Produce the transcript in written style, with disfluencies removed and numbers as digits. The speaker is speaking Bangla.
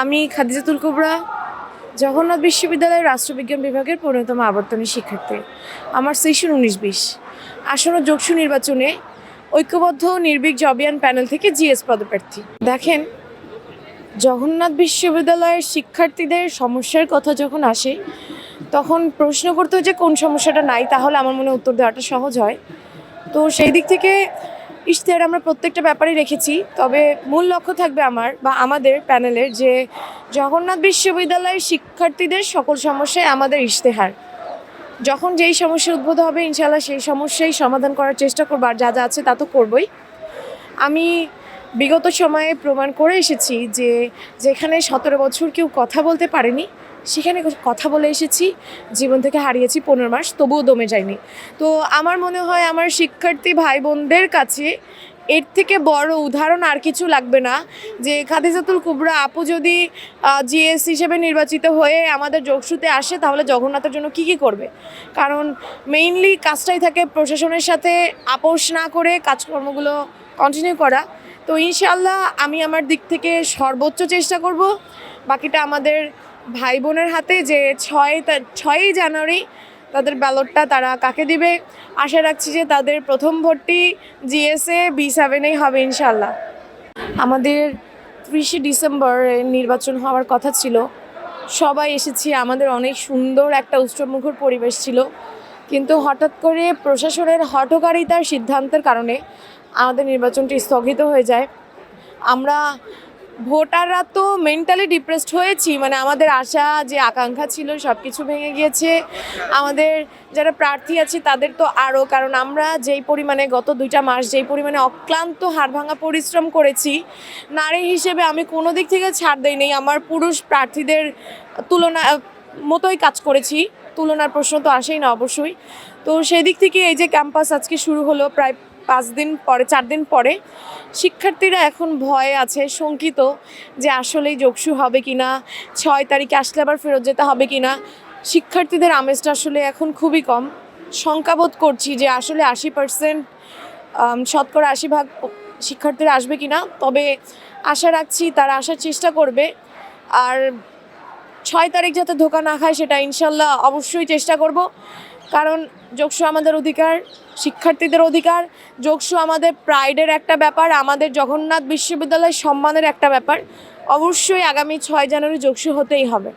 আমি খাদিজাতুল কুবরা, জগন্নাথ বিশ্ববিদ্যালয়ের রাষ্ট্রবিজ্ঞান বিভাগের ১৫তম আবর্তনের শিক্ষার্থী। আমার সেশন ১৯-২০। আসন্ন যোগসু নির্বাচনে ঐক্যবদ্ধ নির্ভীক জবিয়ান প্যানেল থেকে জিএস পদপ্রার্থী। দেখেন, জগন্নাথ বিশ্ববিদ্যালয়ের শিক্ষার্থীদের সমস্যার কথা যখন আসে, তখন প্রশ্ন করতে হয় যে কোন সমস্যাটা নাই, তাহলে আমার মনে উত্তর দেওয়াটা সহজ হয়। তো সেই দিক থেকে ইশতেহার আমরা প্রত্যেকটা ব্যাপারেই রেখেছি। তবে মূল লক্ষ্য থাকবে আমার বা আমাদের প্যানেলের যে জগন্নাথ বিশ্ববিদ্যালয়ের শিক্ষার্থীদের সকল সমস্যায় আমাদের ইশতেহার। যখন যেই সমস্যা উদ্ভূত হবে ইনশাআল্লাহ সেই সমস্যাই সমাধান করার চেষ্টা করবো, আর যা যা আছে তা তো করবই। আমি বিগত সময়ে প্রমাণ করে এসেছি যে যেখানে ১৭ বছর কেউ কথা বলতে পারেনি, সেখানে কথা বলে এসেছি, জীবন থেকে হারিয়েছি ১৫ মাস, তবুও দমে যায়নি। তো আমার মনে হয় আমার শিক্ষার্থী ভাই বোনদের কাছে এর থেকে বড় উদাহরণ আর কিছু লাগবে না যে খাদিজাতুল কুবরা আপু যদি জিএস হিসেবে নির্বাচিত হয়ে আমাদের যোগসুতে আসে, তাহলে জগন্নাথের জন্য কী কী করবে। কারণ মেইনলি কাজটাই থাকে প্রশাসনের সাথে আপোষ না করে কাজকর্মগুলো কন্টিনিউ করা। তো ইনশাআল্লাহ আমি আমার দিক থেকে সর্বোচ্চ চেষ্টা করব। বাকিটা আমাদের ভাই বোনের হাতে যে ৬ই জানুয়ারি তাদের ব্যালটটা তারা কাকে দিবে। আশা রাখছি যে তাদের প্রথম ভোটটি জিএসএ B7-এই হবে ইনশাআল্লাহ। আমাদের ৩০শে ডিসেম্বর নির্বাচন হওয়ার কথা ছিল, সবাই এসেছি, আমাদের অনেক সুন্দর একটা উৎসবমুখর পরিবেশ ছিল। কিন্তু হঠাৎ করে প্রশাসনের হঠকারিতার সিদ্ধান্তের কারণে আমাদের নির্বাচনটি স্থগিত হয়ে যায়। আমরা ভোটাররা তো মেন্টালি ডিপ্রেসড হয়েছি, মানে আমাদের আশা যে আকাঙ্ক্ষা ছিল সব কিছু ভেঙে গিয়েছে। আমাদের যারা প্রার্থী আছে তাদের তো আরও, কারণ আমরা যেই পরিমাণে গত 2টা মাস যেই পরিমাণে অক্লান্ত হাড়ভাঙা পরিশ্রম করেছি, নারী হিসেবে আমি কোনো দিক থেকে ছাড় দেই নেই, আমার পুরুষ প্রার্থীদের তুলনা মতোই কাজ করেছি, তুলনার প্রশ্ন তো আসেই না অবশ্যই। তো সেই দিক থেকে এই যে ক্যাম্পাস আজকে শুরু হলো প্রায় 4 দিন পরে, শিক্ষার্থীরা এখন ভয়ে আছে, শঙ্কিত যে আসলেই যোগসু হবে কি না, 6 তারিখে আসলে আবার ফেরত যেতে হবে কি না। শিক্ষার্থীদের আমেজটা আসলে এখন খুবই কম। শঙ্কাবোধ করছি যে আসলে 80%, শতকরা 80% শিক্ষার্থীরা আসবে কি না। তবে আশা রাখছি তারা আসার চেষ্টা করবে। আর 6 তারিখ যাতে ধোঁকা না খায় সেটা ইনশাল্লাহ অবশ্যই চেষ্টা করব। কারণ যোগসু আমাদের অধিকার, শিক্ষার্থীদের অধিকার। যোগসু আমাদের প্রাইডের একটা ব্যাপার, আমাদের জগন্নাথ বিশ্ববিদ্যালয়ের সম্মানের একটা ব্যাপার। অবশ্যই আগামী 6 জানুয়ারি যোগসু হতেই হবে।